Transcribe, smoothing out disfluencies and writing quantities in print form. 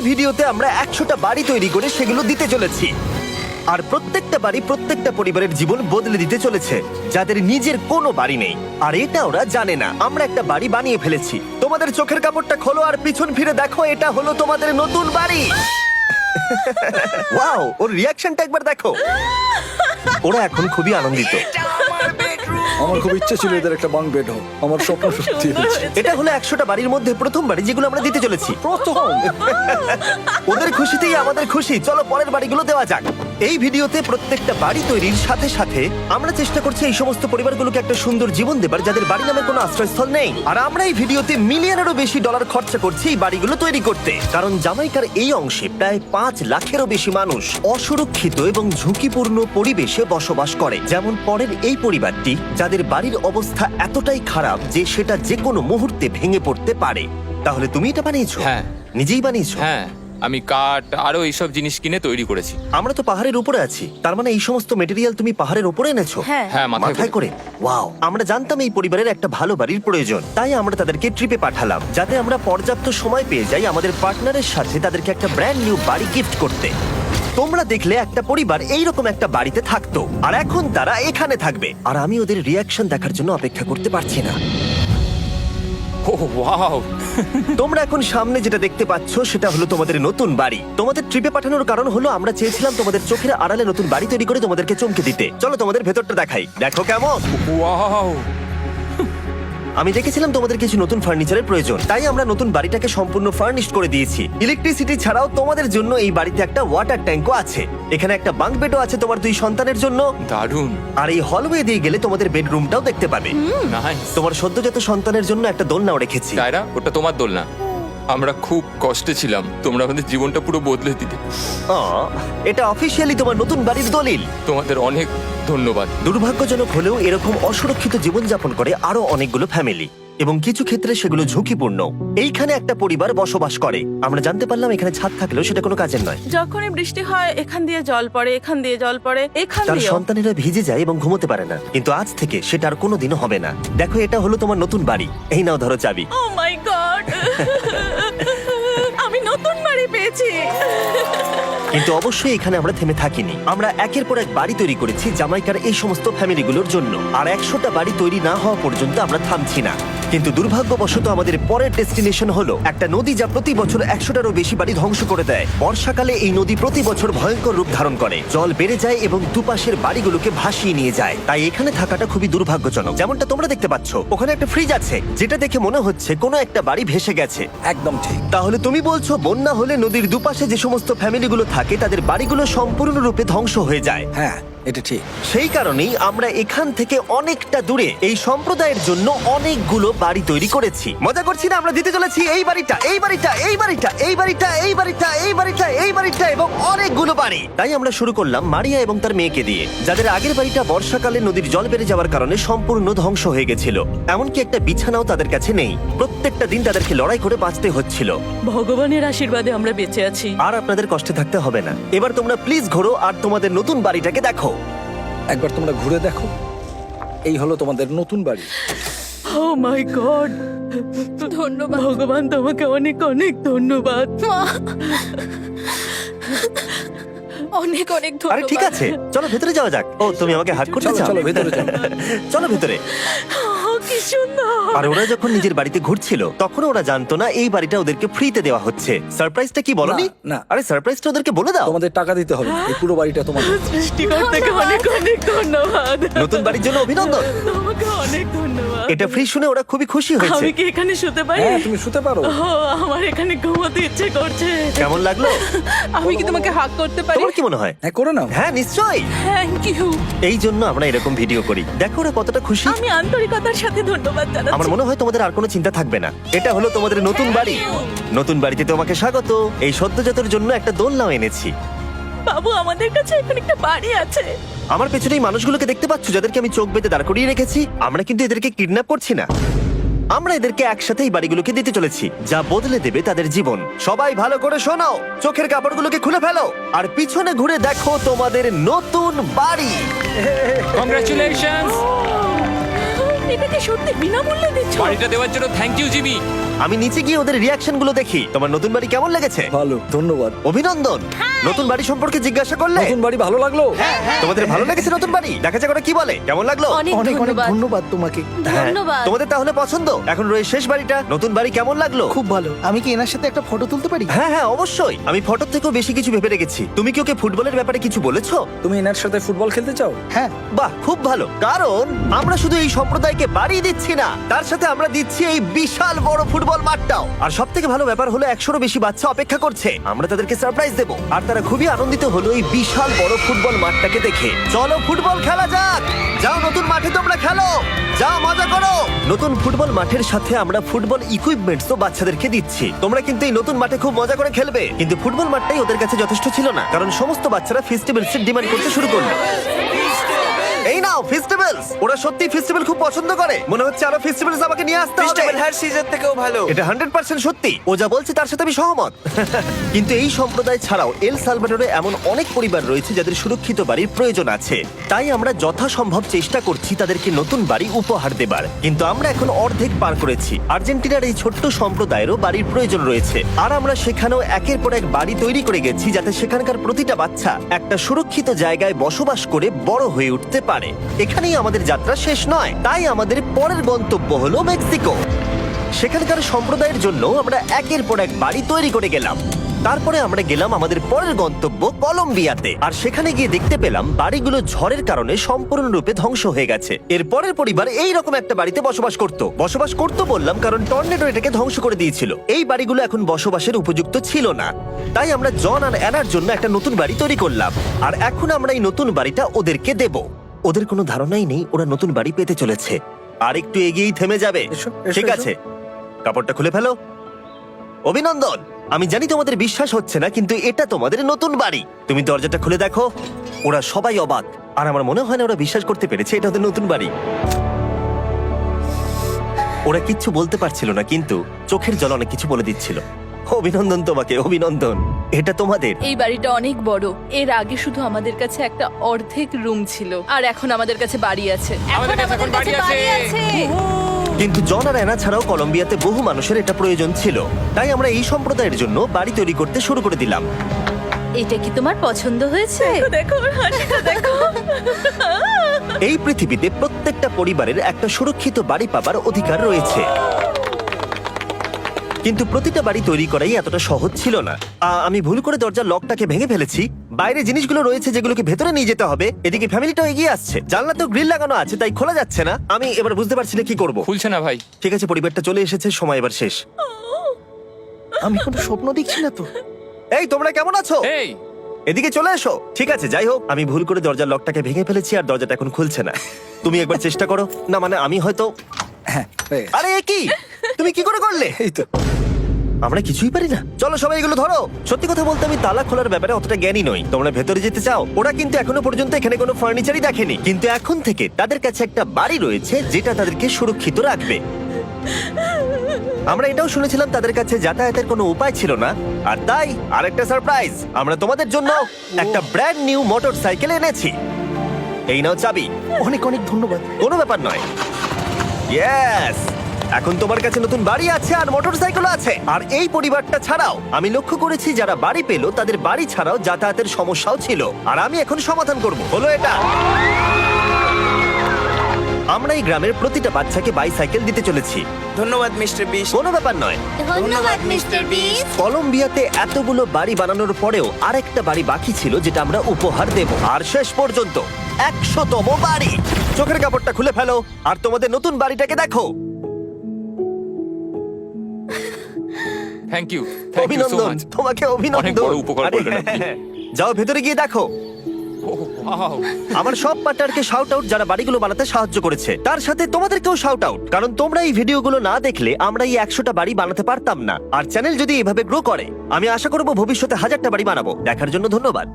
ভিডিওতে আমরা 100টা বাড়ি তৈরি করে সেগুলো দিতে চলেছি। আর প্রত্যেকটা বাড়ি প্রত্যেকটা পরিবারের জীবন বদলে দিতে চলেছে যাদের নিজের কোনো বাড়ি নেই। আর এটা ওরা জানে না, আমরা একটা বাড়ি বানিয়ে ফেলেছি। তোমাদের চোখের কাপড়টা খোলো আর পিছন ফিরে দেখো, এটা হলো তোমাদের নতুন বাড়ি। ওয়াও, ওর রিয়াকশনটা একবার দেখো। ওরা এখন খুবই আনন্দিত। আমার খুব ইচ্ছে ছিল এদের একটা বাঙ্ক বেড হোক, আমার স্বপ্ন সত্যি হয়েছে। এটা হলো 100টা বাড়ির মধ্যে প্রথম বাড়ি যেগুলো আমরা দিতে চলেছি। প্রথম ওদের খুশিতেই আমাদের খুশি। চলো পরের বাড়িগুলো দেওয়া যাক। এই ভিডিওতে প্রত্যেকটা বাড়ি তৈরির সাথে সাথে আমরা চেষ্টা করছি এই সমস্ত পরিবারগুলোকে একটা সুন্দর জীবন দেবার যাদের বাড়ি নামের কোনো আশ্রয়স্থল নেই। আর আমরা এই ভিডিওতে মিলিয়নেরও বেশি ডলার খরচা করছি এই বাড়িগুলো তৈরি করতে, কারণ জামাইকার এই অংশে প্রায় 5 লাখেরও বেশি মানুষ অসুরক্ষিত এবং ঝুঁকিপূর্ণ পরিবেশে বসবাস করে। যেমন পরের এই পরিবারটি, যাদের বাড়ির অবস্থা এতটাই খারাপ যে সেটা যে কোনো মুহূর্তে ভেঙে পড়তে পারে। তাহলে তুমি এটা বানিয়েছো? হ্যাঁ। নিজেই বানিয়েছো? হ্যাঁ, আমি কাঠ আরো এইসব জিনিস কিনে তৈরি করেছি। আমরা তো পাহাড়ের উপরে আছি, তার মানে এই সমস্ত মেটেরিয়াল তুমি পাহাড়ের উপরে এনেছো? হ্যাঁ। হ্যাঁ, মাথায় করে। ওয়াও, আমরা জানতাম এই পরিবারের একটা ভালো বাড়ির প্রয়োজন, তাই আমরা তাদেরকে ট্রিপে পাঠালাম যাতে আমরা পর্যাপ্ত সময় পেয়ে যাই আমাদের পার্টনারের সাথে তাদেরকে একটা ব্র্যান্ড নিউ বাড়ি গিফট করতে। তোমরা দেখলে একটা পরিবার এইরকম একটা বাড়িতে থাকতো, আর এখন তারা এখানে থাকবে। আর আমি ওদের রিয়াকশন দেখার জন্য অপেক্ষা করতে পারছি না। ও ওয়াও, তোমরা এখন সামনে যেটা দেখতে পাচ্ছ সেটা হলো তোমাদের নতুন বাড়ি। তোমাদের ট্রিপে পাঠানোর কারণ হলো আমরা চেয়েছিলাম তোমাদের চোখের আড়ালে নতুন বাড়ি তৈরি করে তোমাদেরকে চমকে দিতে। চলো তোমাদের ভেতরটা দেখাই, দেখো কেমন। ওয়াও। আমি দেখেছিলাম তোমাদের কিছু নতুন ফার্নিচারের প্রয়োজন, তাই আমরা নতুন বাড়িটাকে সম্পূর্ণ ফার্নিশড করে দিয়েছি। ইলেকট্রিসিটি ছাড়াও তোমাদের জন্য এই বাড়িতে একটা ওয়াটার ট্যাঙ্কও আছে। এখানে একটা বাঙ্ক বেডও আছে তোমার 2 সন্তানের জন্য। দারুণ। আর এই হলওয়ে দিয়ে গেলে তোমাদের বেডরুমটাও দেখতে পাবে। নাইস। তোমার সদ্যজাত সন্তানের জন্য একটা দোলনাও রেখেছি। টায়রা, ওটা তোমার দোলনা। আমরা খুব কষ্টে ছিলাম, তোমরা আমাদের জীবনটা পুরো বদলে দিতে। এটা অফিসিয়ালি তোমার নতুন বাড়ির দলিল। তোমাদের অনেক ধন্যবাদ। দুর্ভাগ্যজনক হলেও এরকম অসুরক্ষিত জীবনযাপন করে আরো অনেকগুলো ফ্যামিলি, এবং কিছু ক্ষেত্রে সেগুলো ঝুঁকিপূর্ণ। এইখানে একটা পরিবার বসবাস করে। আমরা জানতে পারলাম এখানে ছাদ থাকলেও সেটা কোনো কাজের নয়। যখনই বৃষ্টি হয় এখান দিয়ে জল পড়ে, এখান দিয়ে জল পড়ে, এখান তার দিয়ে। সন্তানেরা ভিজে যায় এবং ঘুমোতে পারে না, কিন্তু আজ থেকে সেটা আর কোনোদিনও হবে না। দেখো, এটা হলো তোমার নতুন বাড়ি। এই নাও, ধরো চাবি। ও মাই গড, আমি নতুন বাড়ি পেয়েছি। কিন্তু অবশ্যই এখানে আমরা থেমে থাকিনি। আমরা একের পর এক বাড়ি তৈরি করেছি জামাইকার এই সমস্ত ফ্যামিলিগুলোর জন্য। আর 100টা বাড়ি তৈরি না হওয়া পর্যন্ত আমরা থামছি না। কিন্তু দুর্ভাগ্যবশত আমাদের পরের ডেস্টিনেশন হলো একটা নদী যা প্রতি বছর 100টারও বেশি বাড়ি ধ্বংস করে দেয়। বর্ষাকালে এই নদী প্রতি বছর ভয়ঙ্কর রূপ ধারণ করে, জল বেড়ে যায় এবং দুপাশের বাড়িগুলোকে ভাসিয়ে নিয়ে যায়। তাই এখানে থাকাটা খুবই দুর্ভাগ্যজনক। যেমনটা তোমরা দেখতে পাচ্ছ, ওখানে একটা ফ্রিজ আছে যেটা দেখে মনে হচ্ছে কোনো একটা বাড়ি ভেসে গেছে। একদম ঠিক। তাহলে তুমি বলছো বন্যা হলে নদীর দুপাশে যে সমস্ত ফ্যামিলিগুলো থাকে তাদের বাড়িগুলো সম্পূর্ণরূপে ধ্বংস হয়ে যায়। হ্যাঁ, এটা ঠিক। সেই কারণেই আমরা এখান থেকে অনেকটা দূরে এই সম্প্রদায়ের জন্য অনেকগুলো বাড়ি তৈরি করেছি। মজা করছি না? আমরা দিতে চলেছি এই বাড়িটা, এই বাড়িটা, এই বাড়িটা, এই বাড়িটা, এই বাড়িটা, এই বাড়িটা, এই বাড়িটা এবং অনেকগুলো বাড়ি। তাই আমরা শুরু করলাম মারিয়া এবং তার মেয়েকে দিয়ে, যাদের আগের বাড়িটা বর্ষাকালে নদীর জল বেড়ে যাওয়ার কারণে সম্পূর্ণ ধ্বংস হয়ে গেছিল। এমনকি একটা বিছানাও তাদের কাছে নেই। প্রত্যেকটা দিন তাদেরকে লড়াই করে বাঁচতে হচ্ছিল। ভগবানের আশীর্বাদে আমরা বেঁচে আছি। আর আপনাদের কষ্টে থাকতে হবে না। এবার তোমরা প্লিজ ঘোরো আর তোমাদের নতুন বাড়িটাকে দেখো। একবার তোমরা ঘুরে দেখো, এই হলো তোমাদের নতুন বাড়ি। ও মাই গড, ধন্যবাদ ভগবান, তোমাকে অনেক অনেক ধন্যবাদ। অনেক অনেক আরে ধন্যবাদ। ঠিক আছে, চলো ভেতরে যাওয়া যাক। ও, তুমি আমাকে হাত করতে চলো চাও? চলো ভেতরে চলো। চলো ভেতরে। ও, কি সুন্দর। আর ওরা যখন নিজের বাড়িতে ঘুরছিল তখন ওরা জানতো না এই বাড়িটা ওদেরকে ফ্রিতে দেওয়া হচ্ছে। সারপ্রাইজটা কি বলনি? না, না। আরে সারপ্রাইজটা ওদেরকে বলে দাও। তোমাদের টাকা দিতে হবে না, এই পুরো বাড়িটা তোমাদের। সৃষ্টিকর্তাকে অনেক অনেক ধন্যবাদ। নতুন বাড়ির জন্য অভিনন্দন। তোমাকে অনেক ধন্যবাদ। এটা ফ্রি শুনে ওরা খুবই খুশি হয়েছে। আমি কি এখানে শুতে পারি? হ্যাঁ, তুমি শুতে পারো। ও, আমার এখানে ঘুমোতে ইচ্ছে করছে। কেমন লাগলো? আমি কি তোমাকে হাগ করতে পারি? তোমার কি মনে হয়? হ্যাঁ, করে নাও। হ্যাঁ, নিশ্চয়ই। Thank you. এই জন্য আমরা এরকম ভিডিও করি। দেখো ওরা কতটা খুশি। আমি আন্তরিকতার সাথে ধন্যবাদ জানাচ্ছি। আমার মনে হয় তোমাদের আর কোনো চিন্তা থাকবে না। এটা হলো তোমাদের নতুন বাড়ি। নতুন বাড়িতে তোমাকে স্বাগত। এই সদ্যজাতর জন্য একটা দোলনাও এনেছি। বাবু, আমাদের কাছে এখানে একটা বাড়ি আছে। আমার পেছনে এই মানুষগুলোকে দেখতে পাচ্ছ যাদেরকে আমি চোখ বেঁধে দাঁড় করিয়ে রেখেছি? আমরা কিন্তু এদেরকে কিডন্যাপ করছি না। আমরা এদেরকে একসাথে এই বাড়িগুলোকে দিতে চলেছি, যা বদলে দেবে তাদের জীবন। সবাই ভালো করে শোনো, চোখের কাপড়গুলোকে খুলে ফেলো আর পিছনে ঘুরে দেখো তোমাদের নতুন বাড়ি। কংগ্রাচুলেশনস। এটাকে সত্যি বিনামূল্যে দিচ্ছ? বাড়িটা দেওয়ার জন্য থ্যাংক ইউ জিমি। আমি নিচে গিয়ে ওদের রিয়াকশন গুলো দেখি। তোমার নতুন বাড়ি কেমন লেগেছে? ভালো, ধন্যবাদ। অভিনন্দন। নতুন বাড়ি সম্পর্কে জিজ্ঞাসা করলে? নতুন বাড়ি ভালো লাগলো? তোমাদের ভালো লেগেছে নতুন বাড়ি? দেখা যাক ওরা কি বলে। কেমন লাগলো? অনেক অনেক অনেক ধন্যবাদ। ধন্যবাদ তোমাকে। হ্যাঁ, ধন্যবাদ। তোমাদের তাহলে পছন্দ। এখন রয়েছে শেষ বাড়িটা। নতুন বাড়ি কেমন লাগলো? খুব ভালো। আমি কি এনার সাথে একটা ফটো তুলতে পারি? হ্যাঁ হ্যাঁ অবশ্যই। আমি ফটোর থেকেও বেশি কিছু ভেবে রেখেছি। তুমি কি ওকে ফুটবলের ব্যাপারে কিছু বলেছো? তুমি এনার সাথে ফুটবল খেলতে চাও? হ্যাঁ। বাহ, খুব ভালো। কারণ আমরা শুধু এই সম্প্রদায়কে বাড়ি দিচ্ছি না, তার সাথে আমরা দিচ্ছি এই বিশাল বড় ফুটবল মাঠটাও। আর সব থেকে ভালো ব্যাপার হলো 100-রও বেশি বাচ্চা অপেক্ষা করছে। আমরা তাদেরকে সারপ্রাইজ দেবো, আর তারা খুবই আনন্দিত হলো এই বিশাল বড় ফুটবল মাঠটাকে দেখে। চলো ফুটবল খেলা যাক। যাও নতুন মাঠে তোমরা খেলো, যাও মজা করো। নতুন ফুটবল মাঠের সাথে আমরা ফুটবল ইকুইপমেন্টসও বাচ্চাদেরকে দিচ্ছি। তোমরা কিন্তু এই নতুন মাঠে খুব মজা করে খেলবে। কিন্তু ফুটবল মাঠটাই ওদের কাছে যথেষ্ট ছিল না, কারণ সমস্ত বাচ্চারা ফেস্টিভ্যালস এর ডিমান্ড করতে শুরু করলো। এই নাও ফেস্টিভ্যালস। ওরা সত্যি ফেস্টিভ্যাল খুব পছন্দ করে। মনে হচ্ছে আরো ফেস্টিভ্যালস আমাকে নিয়ে আসতে হবে। হার সিজন থেকেও ভালো। এটা 100% সত্যি। ও যা বলছে তার সাথে আমি সহমত। কিন্তু এই সম্প্রদায় ছাড়াও এল সালভাডোরে এমন অনেক পরিবার রয়েছে যাদের সুরক্ষিত বাড়ির প্রয়োজন আছে। তাই আমরা যথাসম্ভব চেষ্টা করছি তাদেরকে নতুন বাড়ি উপহার দেবার। কিন্তু আমরা এখন অর্ধেক পার করেছি। আর্জেন্টিনার এই ছোট্ট সম্প্রদায়েরও বাড়ির প্রয়োজন রয়েছে, আর আমরা সেখানেও একের পর এক বাড়ি তৈরি করে গেছি যাতে সেখানকার প্রতিটা বাচ্চা একটা সুরক্ষিত জায়গায় বসবাস করে বড় হয়ে উঠতে পারে। এখানেই আমাদের যাত্রা শেষ নয়, তাই আমাদের পরের গন্তব্য হলো মেক্সিকো। সেখানকার সম্প্রদায়ের জন্য আমরা একের পর এক বাড়ি তৈরি করে গেলাম। তারপরে আমরা গেলাম আমাদের পরের গন্তব্য কলম্বিয়াতে, আর সেখানে গিয়ে দেখতে পেলাম বাড়িগুলো ঝড়ের কারণে সম্পূর্ণরূপে ধ্বংস হয়ে গেছে। এর পরের পরিবার এই রকম একটা বাড়িতে বসবাস করতো বললাম কারণ টর্নেডো এটাকে ধ্বংস করে দিয়েছিল। এই বাড়িগুলো এখন বসবাসের উপযুক্ত ছিল না, তাই আমরা জন আর অ্যানার জন্য একটা নতুন বাড়ি তৈরি করলাম। আর এখন আমরা এই নতুন বাড়িটা ওদেরকে দেব। ওদের কোনো ধারণাই নেই ওরা নতুন বাড়ি পেতে চলেছে। আর একটু এগিয়েই থেমে যাবে। এসো, এসো, ঠিক এসো। আছে, কাপড়টা খুলে ফেলো। অভিনন্দন। আমি জানি তোমাদের বিশ্বাস হচ্ছে না, কিন্তু এটা তোমাদের নতুন বাড়ি। তুমি দরজাটা খুলে দেখো। ওরা সবাই অবাক, আর আমার মনে হয় না ওরা বিশ্বাস করতে পেরেছে এটা ওদের নতুন বাড়ি। ওরা কিচ্ছু বলতে পারছিল না, কিন্তু চোখের জল অনেক কিছু বলে দিচ্ছিল। অভিনন্দন তোমাকে, অভিনন্দন। এটা তোমাদের। এই বাড়িটা অনেক বড়। এর আগে শুধু আমাদের কাছে একটা অর্ধেক রুম ছিল, আর এখন আমাদের কাছে বাড়ি আছে। আমাদের কাছে এখন বাড়ি আছে। কিন্তু জন আর অ্যানা ছাড়াও কলম্বিয়াতে বহু মানুষের এটা প্রয়োজন ছিল, তাই আমরা এই সম্প্রদায়ের জন্য বাড়ি তৈরি করতে শুরু করে দিলাম। এটা কি তোমার পছন্দ হয়েছে? দেখো ওর হাসিটা দেখো। এই পৃথিবীতে প্রত্যেকটা পরিবারের একটা সুরক্ষিত বাড়ি পাবার অধিকার রয়েছে, কিন্তু প্রতিটা বাড়ি তৈরি করাই এতটা সহজ ছিল না। আমি ভুল করে দরজার লকটাকে ভেঙে ফেলেছি। বাইরে জিনিসগুলো রয়েছে যেগুলোকে ভেতরে নিয়ে যেতে হবে। এদিকে ফ্যামিলিটাও এগিয়ে আসছে। জানলাতেও গ্রিল লাগানো আছে, তাই খোলা যাচ্ছে না। আমি এবার বুঝতে পারছি না কি করব। খুলছে না ভাই। ঠিক আছে, পরিবারটা চলে এসেছে, সময় এবার শেষ। আমি কোনো স্বপ্ন দেখছি না তো। এই তোমরা কেমন আছো? এই এদিকে চলে এসো। ঠিক আছে, যাই হোক, আমি ভুল করে দরজার লকটাকে ভেঙে ফেলেছি আর দরজাটা এখন খুলছে না। তুমি একবার চেষ্টা করো না, মানে আমি হয়তো। হ্যাঁ, হয়ে গেছে। আরে এ কি, তুমি কি করে করলে? এই তো। আমরা কিছুই পারি না। চলো সবাই এগুলো ধরো। সত্যি কথা বলতে আমি তালা খোলার ব্যাপারে অতটা জ্ঞানী নই। তোমরা ভেতরে যেতে চাও? ওরা কিন্তু এখনো পর্যন্ত এখানে কোনো ফার্নিচারই দেখেনি, কিন্তু এখন থেকে তাদের কাছে একটা বাড়ি রয়েছে যেটা তাদেরকে সুরক্ষিত রাখবে। আমরা এটাও শুনেছিলাম তাদের কাছে যাতায়াতের কোনো উপায় ছিল না, আর তাই আরেকটা সারপ্রাইজ, আমরা তোমাদের জন্য একটা ব্র্যান্ড নিউ মোটরসাইকেল এনেছি। এই নাও চাবি। অনেক অনেক ধন্যবাদ। কোনো ব্যাপার নয়। ইয়েস, এখন তোমার কাছে নতুন বাড়ি আছে আর মোটরসাইকেল আছে। আর এই পরিবারটা ছাড়াও আমি লক্ষ্য করেছি যারা বাড়ি পেল তাদের বাড়ি ছাড়াও যাতায়াতের সমস্যাও ছিল, আর আমি এখন সমাধান করব। হলো এটা। আমরা এই গ্রামের প্রতিটা বাচ্চাকে বাইসাইকেল দিতে চলেছি। ধন্যবাদ মিস্টার বিশ। কোনো ব্যাপার নয়। ধন্যবাদ মিস্টার বিস্ট। কলম্বিয়াতে এতগুলো বাড়ি বানানোর পরেও আরেকটা বাড়ি বাকি ছিল যেটা আমরা উপহার দেব। আর শেষ পর্যন্ত 100তম বাড়ি। চোখের কাপড়টা খুলে ফেলো আর তোমাদের নতুন বাড়িটাকে দেখো। থ্যাংক ইউ সো অভিনন্দন মাচ। তোমাকে, অভিনন্দন। অনেক বড় উপকার আরে করলেন আপনি। হ্যাঁ, যাও ভেতরে গিয়ে দেখো। ওয়াও। আমার সব পার্টনারকে শাউট আউট যারা বাড়িগুলো বানাতে সাহায্য করেছে। তার সাথে তোমাদেরকেও শাউট আউট, কারণ তোমরা এই ভিডিওগুলো না দেখলে আমরা এই 100টা বাড়ি বানাতে পারতাম না। আর চ্যানেল যদি এভাবে গ্রো করে, আমি আশা করব ভবিষ্যতে 1000টা বাড়ি বানাবো। দেখার জন্য ধন্যবাদ।